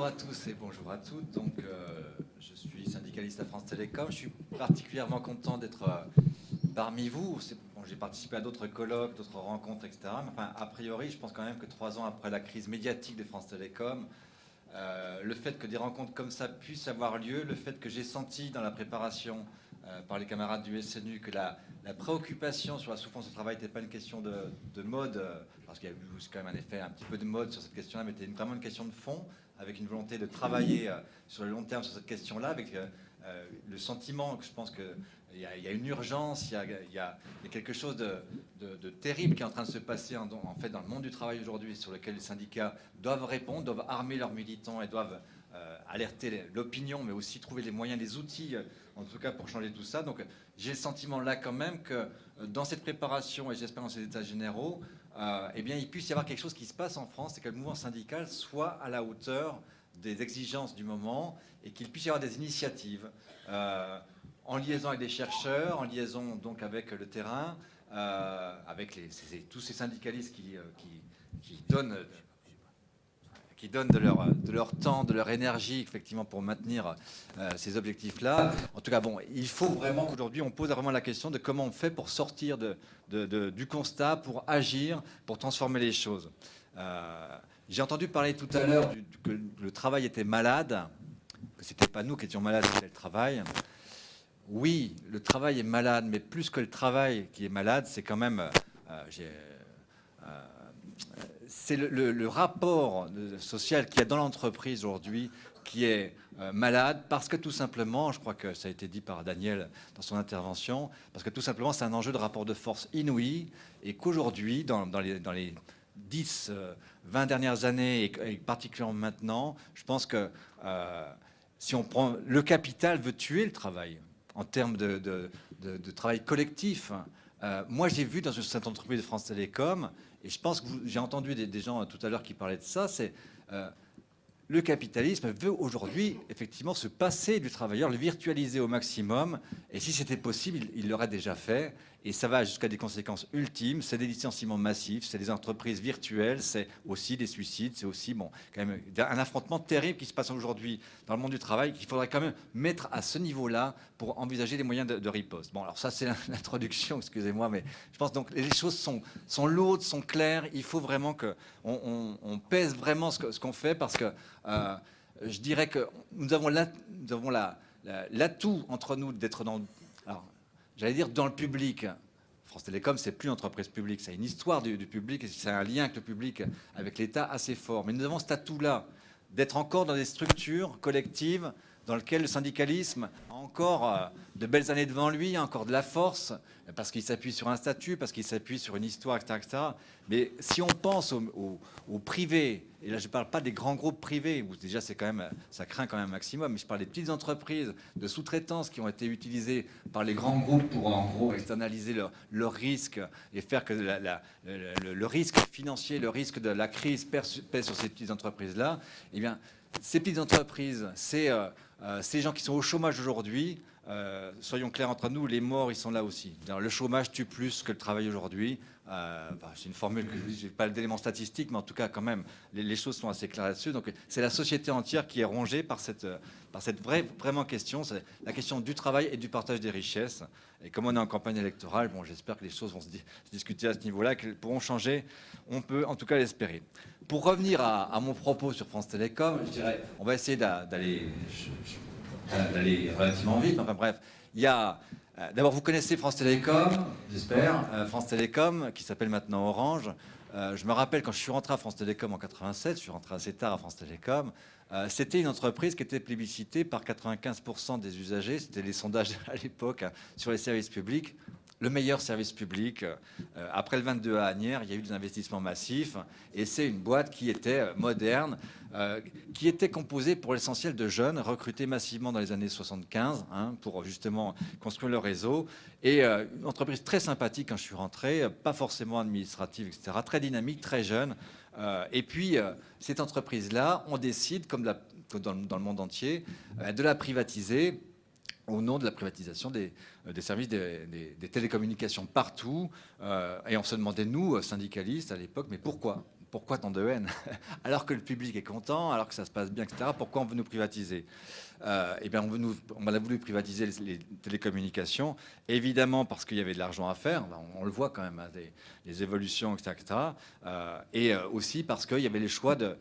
Bonjour à tous et bonjour à toutes. Donc, je suis syndicaliste à France Télécom. Je suis particulièrement content d'être parmi vous. Bon, j'ai participé à d'autres colloques, d'autres rencontres, etc. Mais enfin, a priori, je pense quand même que 3 ans après la crise médiatique de France Télécom, le fait que des rencontres comme ça puissent avoir lieu, le fait que j'ai senti dans la préparation par les camarades du SNU que la préoccupation sur la souffrance au travail n'était pas une question de mode, parce qu'il y a eu quand même un effet un petit peu de mode sur cette question-là, mais était vraiment une question de fond, avec une volonté de travailler sur le long terme sur cette question-là, avec le sentiment que je pense qu'il y a une urgence, il y a quelque chose de terrible qui est en train de se passer en fait dans le monde du travail aujourd'hui, sur lequel les syndicats doivent répondre, doivent armer leurs militants et doivent alerter l'opinion, mais aussi trouver les moyens, les outils, en tout cas pour changer tout ça. Donc j'ai le sentiment là quand même que dans cette préparation, et j'espère dans ces états généraux, eh bien, il puisse y avoir quelque chose qui se passe en France, et que le mouvement syndical soit à la hauteur des exigences du moment, et qu'il puisse y avoir des initiatives en liaison avec des chercheurs, en liaison donc avec le terrain, avec tous ces syndicalistes qui donnent de leur temps, de leur énergie, effectivement, pour maintenir ces objectifs-là. En tout cas, bon, il faut vraiment qu'aujourd'hui, on pose vraiment la question de comment on fait pour sortir du constat, pour agir, pour transformer les choses. J'ai entendu parler tout à l'heure que le travail était malade, que ce n'était pas nous qui étions malades, c'était le travail. Oui, le travail est malade, mais plus que le travail qui est malade, c'est quand même... c'est le rapport social qu'il y a dans l'entreprise aujourd'hui qui est malade, parce que tout simplement, je crois que ça a été dit par Daniel dans son intervention, parce que tout simplement c'est un enjeu de rapport de force inouï, et qu'aujourd'hui, dans les 10, 20 dernières années, et particulièrement maintenant, je pense que si on prend... Le capital veut tuer le travail en termes de travail collectif. Moi, j'ai vu dans cette entreprise de France Télécom, et je pense que j'ai entendu des gens tout à l'heure qui parlaient de ça, c'est le capitalisme veut aujourd'hui effectivement se passer du travailleur, le virtualiser au maximum, et si c'était possible, il l'aurait déjà fait, et ça va jusqu'à des conséquences ultimes, c'est des licenciements massifs, c'est des entreprises virtuelles, c'est aussi des suicides, c'est aussi bon, quand même un affrontement terrible qui se passe aujourd'hui dans le monde du travail, qu'il faudrait quand même mettre à ce niveau-là pour envisager des moyens de riposte. Bon, alors ça c'est l'introduction, excusez-moi, mais je pense donc les choses sont lourdes, sont claires, il faut vraiment qu'on pèse vraiment ce qu'on fait, parce que je dirais que nous avons l'atout entre nous d'être dans, alors, j'allais dire dans le public. France Télécom, c'est plus une entreprise publique, c'est une histoire du public, et c'est un lien avec le public, avec l'État assez fort. Mais nous avons cet atout-là, d'être encore dans des structures collectives dans lesquelles le syndicalisme a encore de belles années devant lui, a encore de la force, parce qu'il s'appuie sur un statut, parce qu'il s'appuie sur une histoire, etc., etc. Mais si on pense au privé, et là je ne parle pas des grands groupes privés, où déjà c'est quand même, ça craint quand même un maximum, mais je parle des petites entreprises de sous-traitance qui ont été utilisées par les grands groupes pour en gros externaliser leurs risques et faire que le risque financier, le risque de la crise pèse sur ces petites entreprises-là. Eh bien, ces petites entreprises, ces gens qui sont au chômage aujourd'hui, soyons clairs entre nous, les morts, ils sont là aussi. Le chômage tue plus que le travail aujourd'hui. C'est une formule que je n'ai pas d'éléments statistiques, mais en tout cas, quand même, les choses sont assez claires là-dessus. Donc, c'est la société entière qui est rongée par cette vraiment question. C'est la question du travail et du partage des richesses. Et comme on est en campagne électorale, bon, j'espère que les choses vont se discuter à ce niveau-là, qu'elles pourront changer. On peut en tout cas l'espérer. Pour revenir à mon propos sur France Télécom, je dirais, on va essayer d'aller relativement vite. Enfin bref, il y a... D'abord, vous connaissez France Télécom, j'espère. France Télécom, qui s'appelle maintenant Orange. Je me rappelle quand je suis rentré à France Télécom en 87, je suis rentré assez tard à France Télécom, c'était une entreprise qui était plébiscitée par 95% des usagers. C'était les sondages à l'époque sur les services publics. Le meilleur service public. Après le 22 à Asnières, il y a eu des investissements massifs, et c'est une boîte qui était moderne, qui était composée pour l'essentiel de jeunes recrutés massivement dans les années 75 pour justement construire le réseau, et une entreprise très sympathique quand je suis rentré, pas forcément administrative, etc., très dynamique, très jeune. Et puis cette entreprise-là, on décide, comme dans le monde entier, de la privatiser au nom de la privatisation des services des télécommunications partout. Et on se demandait, nous, syndicalistes à l'époque, mais pourquoi pourquoi tant de haine? Alors que le public est content, alors que ça se passe bien, etc. Pourquoi on veut nous privatiser? Eh bien, on a voulu privatiser les télécommunications, évidemment parce qu'il y avait de l'argent à faire, ben, on le voit quand même, hein, les évolutions, etc. Et aussi parce qu'il y avait les choix de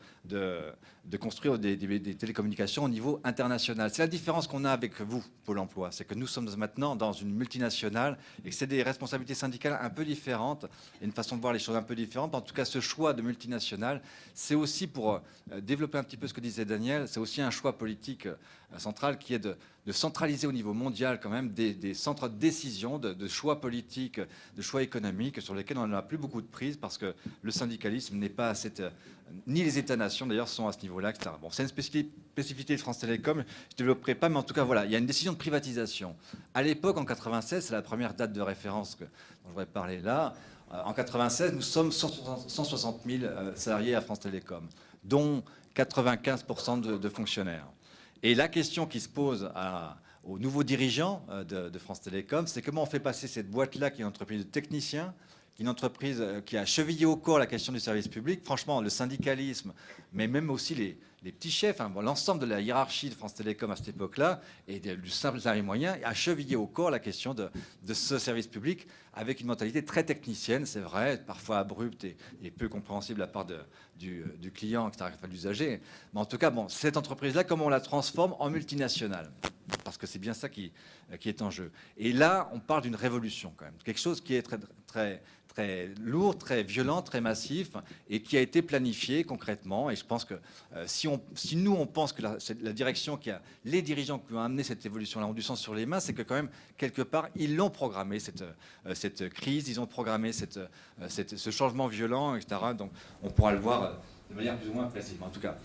construire des télécommunications au niveau international. C'est la différence qu'on a avec vous, Pôle emploi, c'est que nous sommes maintenant dans une multinationale et que c'est des responsabilités syndicales un peu différentes et une façon de voir les choses un peu différente. En tout cas, ce choix de multinationale, c'est aussi pour développer un petit peu ce que disait Daniel, c'est aussi un choix politique central qui est de centraliser au niveau mondial quand même des centres de décision, de choix politiques, de choix économiques sur lesquels on n'a plus beaucoup de prise parce que le syndicalisme n'est pas à cette... ni les États-nations d'ailleurs sont à ce niveau-là, etc. Bon, c'est une spécificité de France Télécom, je ne développerai pas, mais en tout cas voilà, il y a une décision de privatisation. À l'époque, en 96, c'est la première date de référence dont je voudrais parler là. En 96, nous sommes 160 000 salariés à France Télécom, dont 95% de fonctionnaires. Et la question qui se pose aux nouveaux dirigeants de France Télécom, c'est comment on fait passer cette boîte-là, qui est une entreprise de techniciens, qui est une entreprise qui a chevillé au corps la question du service public. Franchement, le syndicalisme, mais même aussi les petits chefs, hein, bon, l'ensemble de la hiérarchie de France Télécom à cette époque-là, et du simple salarié moyen, a chevillé au corps la question de ce service public, avec une mentalité très technicienne, c'est vrai, parfois abrupte et peu compréhensible de la part du client, etc., enfin, de l'usager. Mais en tout cas, bon, cette entreprise-là, comment on la transforme en multinationale? Parce que c'est bien ça qui est en jeu. Et là, on parle d'une révolution quand même, quelque chose qui est très lourd, très violent, très massif, et qui a été planifié concrètement. Et je pense que si nous, on pense que la direction les dirigeants qui ont amené cette évolution-là ont du sang sur les mains, c'est que quand même, quelque part, ils l'ont programmé, cette crise, ils ont programmé ce changement violent, etc. Donc, on pourra le voir de manière plus ou moins précise. En tout cas,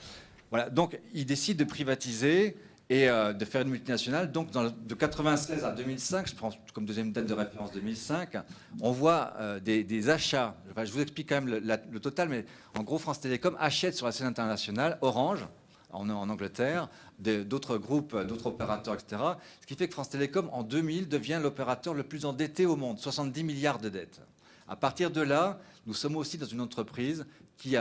voilà. Donc, ils décident de privatiser et de faire une multinationale. Donc, de 96 à 2005, je prends comme deuxième date de référence 2005, on voit des achats. Enfin, je vous explique quand même le total, mais en gros, France Télécom achète sur la scène internationale Orange, en Angleterre, d'autres groupes, d'autres opérateurs, etc. Ce qui fait que France Télécom, en 2000, devient l'opérateur le plus endetté au monde, 70 milliards de dettes. À partir de là, nous sommes aussi dans une entreprise qui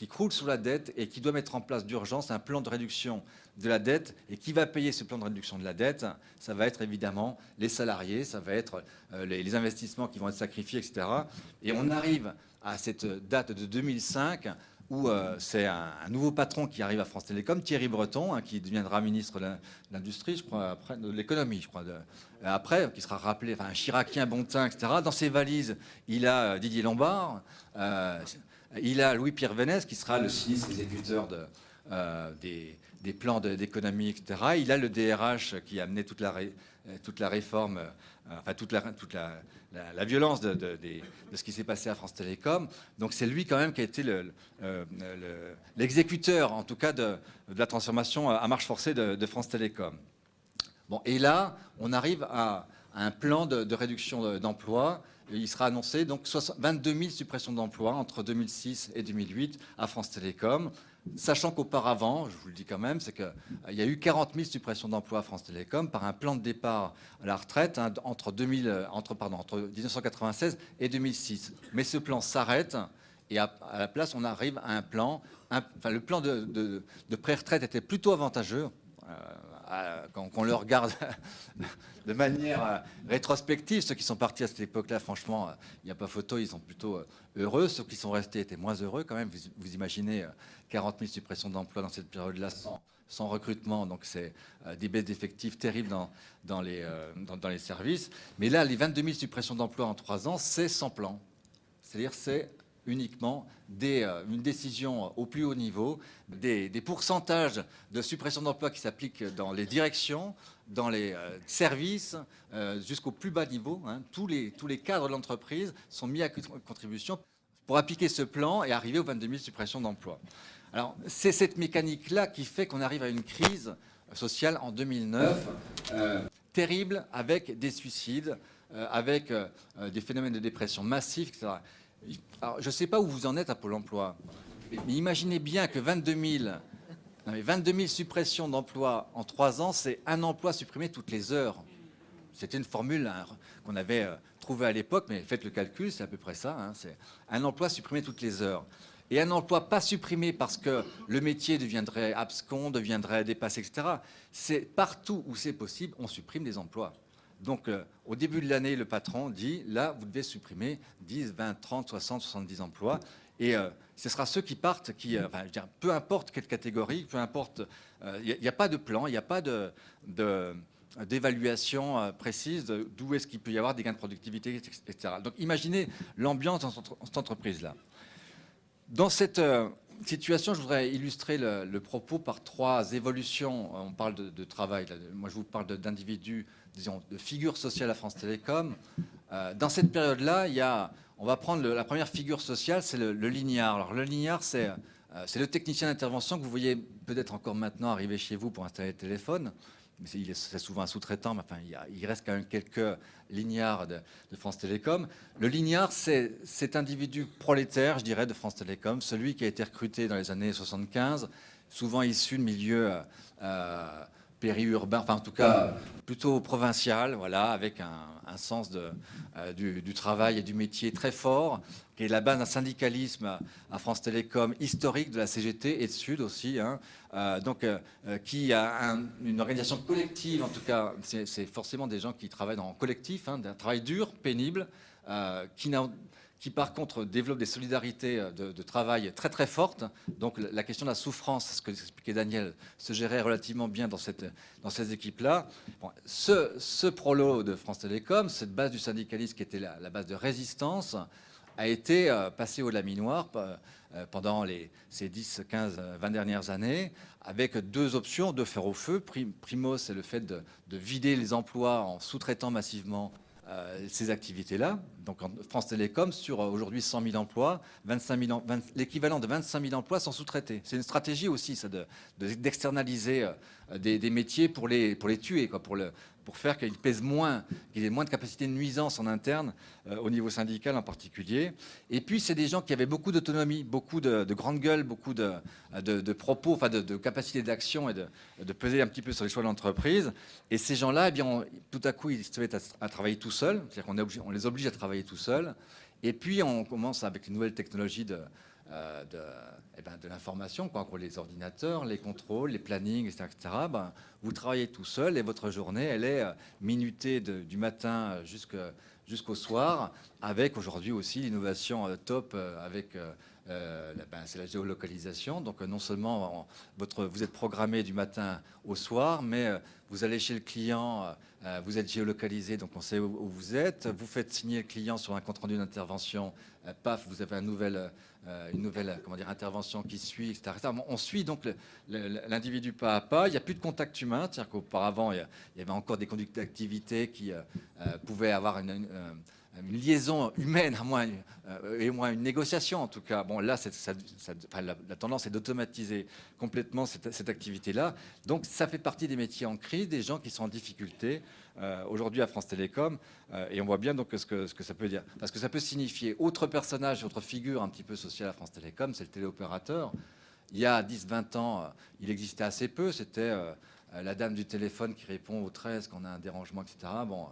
croule sous la dette et qui doit mettre en place d'urgence un plan de réduction de la dette. Et qui va payer ce plan de réduction de la dette? Ça va être évidemment les salariés, ça va être les investissements qui vont être sacrifiés, etc. Et on arrive à cette date de 2005 où c'est un nouveau patron qui arrive à France Télécom, Thierry Breton, hein, qui deviendra ministre de l'Industrie, je crois, après, de l'économie, je crois, après, qui sera rappelé, enfin, un Chiracien bon teint, etc. Dans ses valises, il a Didier Lombard, il a Louis-Pierre Vénès, qui sera le sinistre exécuteur des plans d'économie, etc. Il a le DRH qui a amené toute la réforme, enfin toute la violence de ce qui s'est passé à France Télécom. Donc c'est lui quand même qui a été l'exécuteur, en tout cas, de la transformation à marche forcée de France Télécom. Bon, et là, on arrive à un plan de réduction d'emplois. Il sera annoncé donc 22 000 suppressions d'emplois entre 2006 et 2008 à France Télécom. Sachant qu'auparavant, je vous le dis quand même, c'est qu'il y a eu 40 000 suppressions d'emplois à France Télécom par un plan de départ à la retraite, hein, entre 1996 et 2006. Mais ce plan s'arrête et à la place, on arrive à un plan. Enfin, le plan de pré-retraite était plutôt avantageux. Quand on le regarde de manière rétrospective, ceux qui sont partis à cette époque-là, franchement, il n'y a pas photo, ils sont plutôt heureux. Ceux qui sont restés étaient moins heureux quand même. Vous imaginez 40 000 suppressions d'emplois dans cette période-là sans recrutement, donc c'est des baisses d'effectifs terribles dans les services. Mais là, les 22 000 suppressions d'emplois en 3 ans, c'est sans plan. C'est-à-dire c'est uniquement une décision au plus haut niveau, des pourcentages de suppression d'emplois qui s'appliquent dans les directions, dans les services, jusqu'au plus bas niveau. Hein. Tous les cadres de l'entreprise sont mis à contribution pour appliquer ce plan et arriver aux 22 000 suppressions d'emplois. Alors, c'est cette mécanique-là qui fait qu'on arrive à une crise sociale en 2009, terrible, avec des suicides, avec des phénomènes de dépression massifs, etc. Alors, je ne sais pas où vous en êtes à Pôle emploi, mais imaginez bien que 22 000 suppressions d'emplois en 3 ans, c'est un emploi supprimé toutes les heures. C'était une formule qu'on avait trouvée à l'époque, mais faites le calcul, c'est à peu près ça. Hein, c'est un emploi supprimé toutes les heures. et un emploi pas supprimé parce que le métier deviendrait abscon, deviendrait dépassé, etc. C'est partout où c'est possible, on supprime des emplois. Donc, au début de l'année, le patron dit, là, vous devez supprimer 10, 20, 30, 60, 70 emplois. Et ce sera ceux qui partent, qui, enfin, je veux dire, peu importe quelle catégorie, peu importe, il n'y a pas de plan, il n'y a pas d'évaluation précise d'où est-ce qu'il peut y avoir des gains de productivité, etc. Donc, imaginez l'ambiance dans cette entreprise-là. Dans cette situation, je voudrais illustrer le propos par trois évolutions. On parle de travail. Là. Moi, je vous parle d'individus, disons, de figures sociales à France Télécom. Dans cette période-là, on va prendre la première figure sociale, c'est le lignard. Alors, le lignard, c'est le technicien d'intervention que vous voyez peut-être encore maintenant arriver chez vous pour installer le téléphone. C'est souvent un sous-traitant, mais enfin, il reste quand même quelques lignards de France Télécom. Le lignard, c'est cet individu prolétaire, je dirais, de France Télécom, celui qui a été recruté dans les années 75, souvent issu de milieux périurbain, enfin en tout cas plutôt provincial, voilà, avec un sens du travail et du métier très fort, qui est la base d'un syndicalisme à France Télécom historique de la CGT et de Sud aussi, hein, qui a une organisation collective, en tout cas, c'est forcément des gens qui travaillent en collectif, hein, un travail dur, pénible, qui par contre développe des solidarités de travail très très fortes. Donc la question de la souffrance, ce que expliquait Daniel, se gérait relativement bien dans ces équipes-là. Bon, ce prolo de France Télécom, cette base du syndicalisme qui était la base de résistance, a été passé au laminoir pendant ces 10, 15, 20 dernières années, avec deux options, deux fers au feu. Primo, c'est le fait de vider les emplois en sous-traitant massivement ces activités-là. Donc en France Télécom, sur aujourd'hui 100 000 emplois, l'équivalent de 25 000 emplois sont sous-traités. C'est une stratégie aussi, ça, d'externaliser des métiers pour les tuer, quoi, pour faire qu'ils pèsent moins, qu'ils aient moins de capacité de nuisance en interne, au niveau syndical en particulier. Et puis, c'est des gens qui avaient beaucoup d'autonomie, beaucoup de grande gueule, beaucoup de propos, enfin de capacité d'action et de peser un petit peu sur les choix de l'entreprise. Et ces gens-là, eh bien, tout à coup, ils se mettent à travailler tout seuls, c'est-à-dire qu'on les oblige à travailler tout seuls. Et puis, on commence avec les nouvelles technologies de l'information, entre les ordinateurs, les contrôles, les plannings, etc. Ben, vous travaillez tout seul et votre journée, elle est minutée du matin jusqu'au soir, avec aujourd'hui aussi l'innovation top avec c'est la géolocalisation. Donc non seulement vous êtes programmé du matin au soir, mais vous allez chez le client, vous êtes géolocalisé, donc on sait où vous êtes. Vous faites signer le client sur un compte-rendu d'intervention, paf, vous avez une nouvelle intervention qui suit, etc. On suit donc l'individu pas à pas. Il n'y a plus de contact humain, c'est-à-dire qu'auparavant, il y avait encore des conduites d'activité qui pouvaient avoir une liaison humaine, et moins une négociation en tout cas. Bon, là, la tendance est d'automatiser complètement cette activité-là. Donc, ça fait partie des métiers en crise, des gens qui sont en difficulté aujourd'hui à France Télécom. Et on voit bien donc ce que ça peut dire. Parce que ça peut signifier autre personnage, autre figure un petit peu sociale à France Télécom, c'est le téléopérateur. Il y a 10-20 ans, il existait assez peu. C'était la dame du téléphone qui répond au 13 quand on a un dérangement, etc. Bon,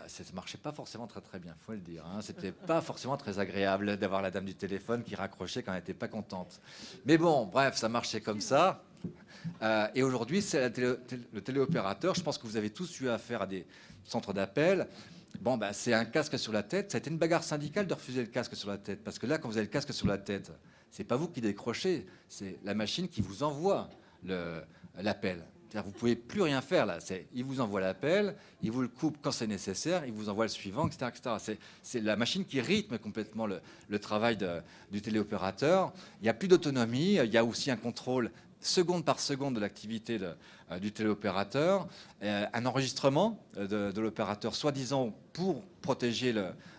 ça ne marchait pas forcément très très bien, il faut le dire. Hein. C'était pas forcément très agréable d'avoir la dame du téléphone qui raccrochait quand elle n'était pas contente. Mais bon, bref, ça marchait comme ça. Et aujourd'hui, c'est le téléopérateur. Je pense que vous avez tous eu affaire à des centres d'appel. Bon, ben, c'est un casque sur la tête. Ça a été une bagarre syndicale de refuser le casque sur la tête. Parce que là, quand vous avez le casque sur la tête, c'est pas vous qui décrochez, c'est la machine qui vous envoie l'appel. Vous ne pouvez plus rien faire là. Il vous envoie l'appel, il vous le coupe quand c'est nécessaire, il vous envoie le suivant, etc. etc. C'est la machine qui rythme complètement le travail du téléopérateur. Il n'y a plus d'autonomie, il y a aussi un contrôle seconde par seconde de l'activité du téléopérateur, un enregistrement de l'opérateur, soi-disant pour protéger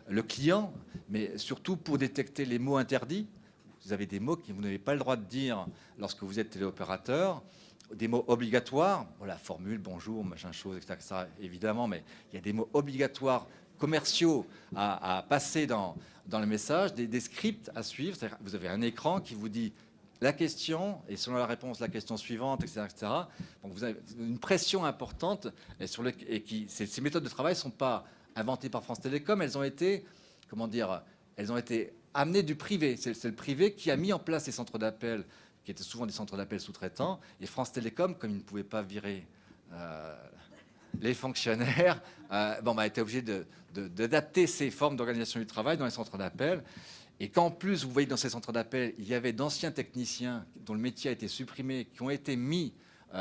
le client, mais surtout pour détecter les mots interdits. Vous avez des mots que vous n'avez pas le droit de dire lorsque vous êtes téléopérateur. Des mots obligatoires, voilà, formule, bonjour, machin chose, etc., évidemment, mais il y a des mots obligatoires commerciaux à passer dans le message, des scripts à suivre. Vous avez un écran qui vous dit la question, et selon la réponse, la question suivante, etc. etc. Donc vous avez une pression importante, ces méthodes de travail ne sont pas inventées par France Télécom, elles ont été, comment dire, elles ont été amener du privé. C'est le privé qui a mis en place ces centres d'appel, qui étaient souvent des centres d'appel sous-traitants. Et France Télécom, comme il ne pouvait pas virer les fonctionnaires, était obligé d'adapter ces formes d'organisation du travail dans les centres d'appel. Et qu'en plus, vous voyez que dans ces centres d'appel, il y avait d'anciens techniciens dont le métier a été supprimé, qui ont été mis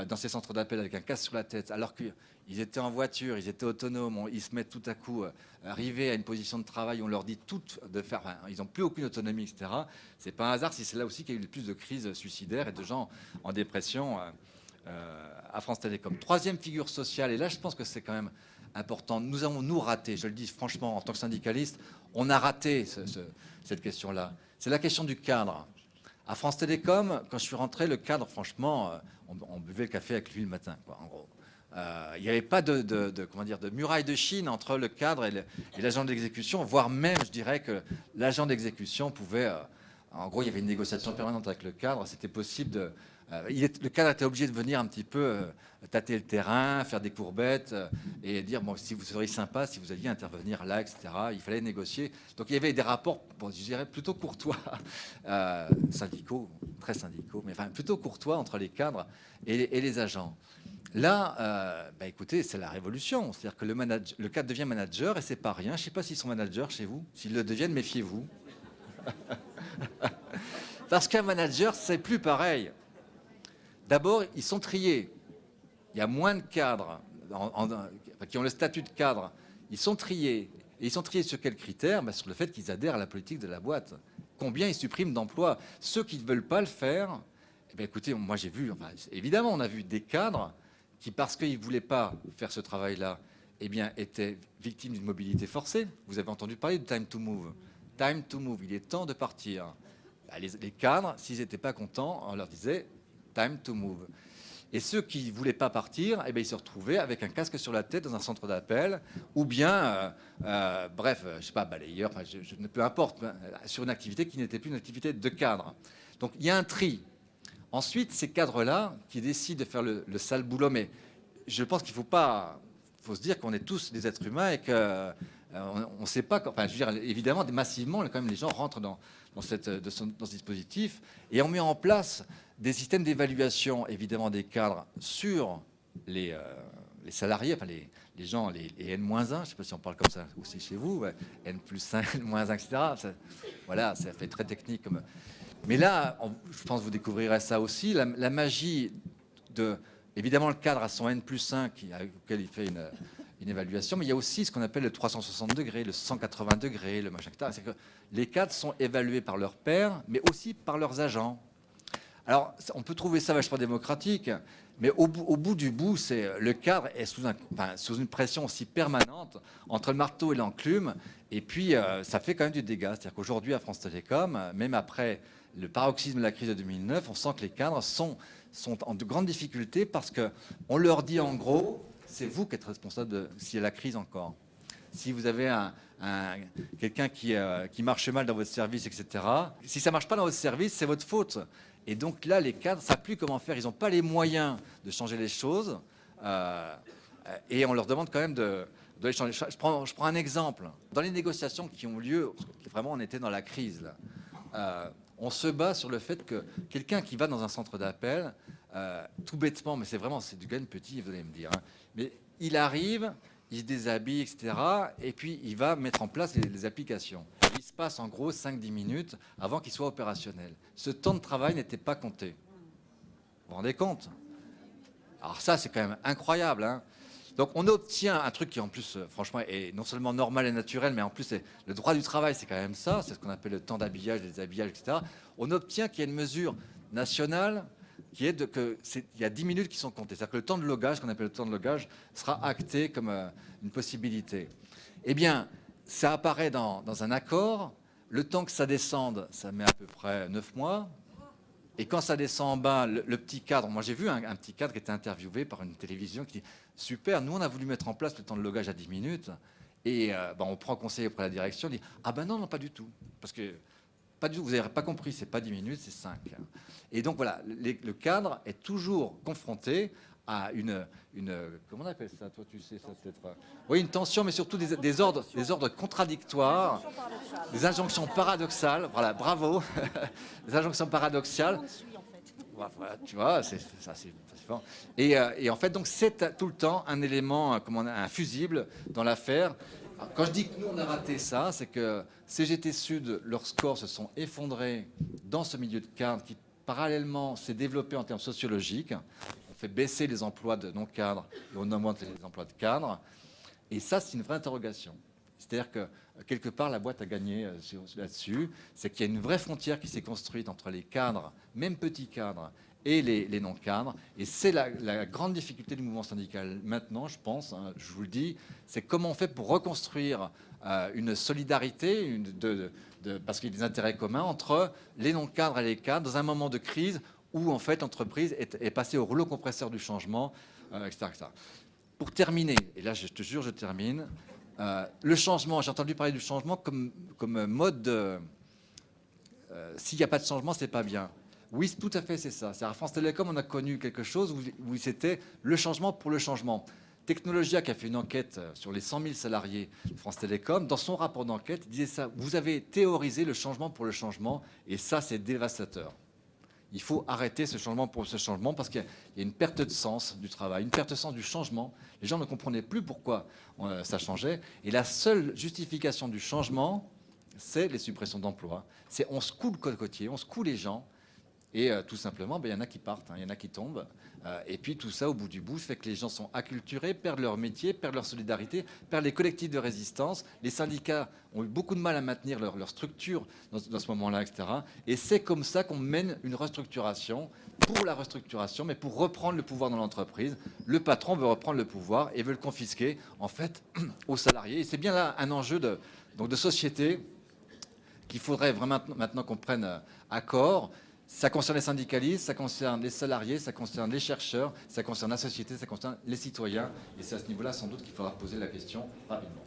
dans ces centres d'appel avec un casque sur la tête, alors qu'ils étaient en voiture, ils étaient autonomes, ils se mettent tout à coup arrivés à une position de travail, on leur dit tout de faire, ils n'ont plus aucune autonomie, etc. C'est pas un hasard si c'est là aussi qu'il y a eu le plus de crises suicidaires et de gens en dépression à France Télécom. Troisième figure sociale, et là je pense que c'est quand même important, nous avons, nous, raté, je le dis franchement en tant que syndicaliste, on a raté cette question-là. C'est la question du cadre. À France Télécom, quand je suis rentré, le cadre, franchement, on buvait le café avec lui le matin, quoi, en gros. Il n'y avait pas de muraille de Chine entre le cadre et l'agent d'exécution, voire même, je dirais, que l'agent d'exécution pouvait... en gros, il y avait une négociation permanente avec le cadre. C'était possible de... le cadre était obligé de venir un petit peu tâter le terrain, faire des courbettes et dire, bon, si vous seriez sympa, si vous alliez intervenir là, etc. Il fallait négocier. Donc, il y avait des rapports, bon, je dirais, plutôt courtois, syndicaux, très syndicaux, mais enfin, plutôt courtois entre les cadres et les agents. Là, écoutez, c'est la révolution. C'est-à-dire que le cadre devient manager et c'est pas rien. Je ne sais pas s'ils sont managers chez vous. S'ils le deviennent, méfiez-vous. Parce qu'un manager, c'est plus pareil. D'abord, ils sont triés. Il y a moins de cadres qui ont le statut de cadre. Ils sont triés. Et ils sont triés sur quels critères? Sur le fait qu'ils adhèrent à la politique de la boîte. Combien ils suppriment d'emplois? Ceux qui ne veulent pas le faire, écoutez, moi j'ai vu, évidemment, on a vu des cadres qui, parce qu'ils ne voulaient pas faire ce travail-là, étaient victimes d'une mobilité forcée. Vous avez entendu parler de time to move. Time to move, il est temps de partir. Les cadres, s'ils n'étaient pas contents, on leur disait time to move. Et ceux qui ne voulaient pas partir, ils se retrouvaient avec un casque sur la tête dans un centre d'appel, ou bien, je ne sais pas, balayeur, peu importe, sur une activité qui n'était plus une activité de cadre. Donc il y a un tri. Ensuite, ces cadres-là qui décident de faire le sale boulot, mais je pense qu'il faut se dire qu'on est tous des êtres humains et que on ne sait pas. Enfin, je veux dire, évidemment, massivement, quand même, les gens rentrent dans ce dispositif et on met en place des systèmes d'évaluation, évidemment, des cadres sur les salariés, enfin les gens, les N-1, je ne sais pas si on parle comme ça aussi chez vous, N+1, N-1, etc. Voilà, ça fait très technique comme. Mais là, je pense que vous découvrirez ça aussi, la magie de... Évidemment, le cadre a son N+1 auquel il fait une évaluation, mais il y a aussi ce qu'on appelle le 360 degrés, le 180 degrés, le machin, etc. C'est que les cadres sont évalués par leurs pairs, mais aussi par leurs agents. Alors, on peut trouver ça vachement démocratique, mais au bout du bout, le cadre est sous une pression aussi permanente entre le marteau et l'enclume, et puis ça fait quand même du dégât. C'est-à-dire qu'aujourd'hui, à France Télécom, même après le paroxysme de la crise de 2009, on sent que les cadres sont en de grandes difficultés parce qu'on leur dit en gros, c'est vous qui êtes responsable s'il y a la crise encore. Si vous avez quelqu'un qui marche mal dans votre service, etc., si ça ne marche pas dans votre service, c'est votre faute. Et donc là, les cadres ne savent plus comment faire. Ils n'ont pas les moyens de changer les choses. Et on leur demande quand même de les changer. Je prends un exemple. Dans les négociations qui ont lieu, vraiment on était dans la crise, là, on se bat sur le fait que quelqu'un qui va dans un centre d'appel, tout bêtement, mais c'est du gain petit, vous allez me dire, hein, mais il arrive, il se déshabille, etc., et puis il va mettre en place les applications. Il se passe en gros 5-10 minutes avant qu'il soit opérationnel. Ce temps de travail n'était pas compté. Vous vous rendez compte? Alors ça, c'est quand même incroyable, hein. Donc on obtient un truc qui en plus, franchement, est non seulement normal et naturel, mais en plus, le droit du travail, c'est quand même ça, c'est ce qu'on appelle le temps d'habillage, des habillages, etc. On obtient qu'il y ait une mesure nationale qui est il y a 10 minutes qui sont comptées. C'est-à-dire que le temps de logage, ce qu'on appelle le temps de logage, sera acté comme une possibilité. Eh bien, ça apparaît dans un accord. Le temps que ça descende, ça met à peu près 9 mois. Et quand ça descend en bas, le petit cadre, moi j'ai vu un petit cadre qui était interviewé par une télévision qui dit « Super, nous on a voulu mettre en place le temps de logage à 10 minutes. » Et on prend conseil auprès de la direction, on dit « Ah ben non, pas du tout. Parce que pas du tout, vous n'avez pas compris, c'est pas 10 minutes, c'est 5. » Et donc voilà, le cadre est toujours confronté à une comment on appelle ça? Toi, tu sais ça peut-être. Oui, une tension, mais surtout des ordres contradictoires. des injonctions paradoxales. Voilà, bravo. Des injonctions paradoxales. Voilà, tu vois, c'est fort. Et en fait, donc, c'est tout le temps un élément, un fusible dans l'affaire. Quand je dis que nous, on a raté ça, c'est que CGT Sud, leurs scores se sont effondrés dans ce milieu de cadre qui, parallèlement, s'est développé en termes sociologiques. On fait baisser les emplois de non-cadres et on augmente les emplois de cadres. Et ça, c'est une vraie interrogation. C'est-à-dire que, quelque part, la boîte a gagné là-dessus. C'est qu'il y a une vraie frontière qui s'est construite entre les cadres, même petits cadres, et les non-cadres. Et c'est la grande difficulté du mouvement syndical maintenant, je pense, hein, je vous le dis, c'est comment on fait pour reconstruire une solidarité, parce qu'il y a des intérêts communs entre les non-cadres et les cadres, dans un moment de crise où, en fait, l'entreprise est passée au rouleau compresseur du changement, etc., etc. Pour terminer, et là, je te jure, je termine, le changement, j'ai entendu parler du changement comme mode de... s'il n'y a pas de changement, c'est pas bien. Oui, tout à fait, c'est ça. À France Télécom, on a connu quelque chose où c'était le changement pour le changement. Technologia, qui a fait une enquête sur les 100 000 salariés de France Télécom, dans son rapport d'enquête, il disait ça. Vous avez théorisé le changement pour le changement, et ça, c'est dévastateur. Il faut arrêter ce changement pour ce changement parce qu'il y a une perte de sens du travail, une perte de sens du changement. Les gens ne comprenaient plus pourquoi ça changeait. Et la seule justification du changement, c'est les suppressions d'emplois. C'est on se coule le cocotier, on se coule les gens. Et tout simplement, il y en a qui partent, il y en a qui tombent. Et puis tout ça, au bout du bout, fait que les gens sont acculturés, perdent leur métier, perdent leur solidarité, perdent les collectifs de résistance. Les syndicats ont eu beaucoup de mal à maintenir leur structure dans ce moment-là, etc. Et c'est comme ça qu'on mène une restructuration, pour la restructuration, mais pour reprendre le pouvoir dans l'entreprise. Le patron veut reprendre le pouvoir et veut le confisquer, en fait, aux salariés. Et c'est bien là un enjeu de société qu'il faudrait vraiment maintenant qu'on prenne à corps. Ça concerne les syndicalistes, ça concerne les salariés, ça concerne les chercheurs, ça concerne la société, ça concerne les citoyens. Et c'est à ce niveau-là, sans doute, qu'il faudra poser la question rapidement.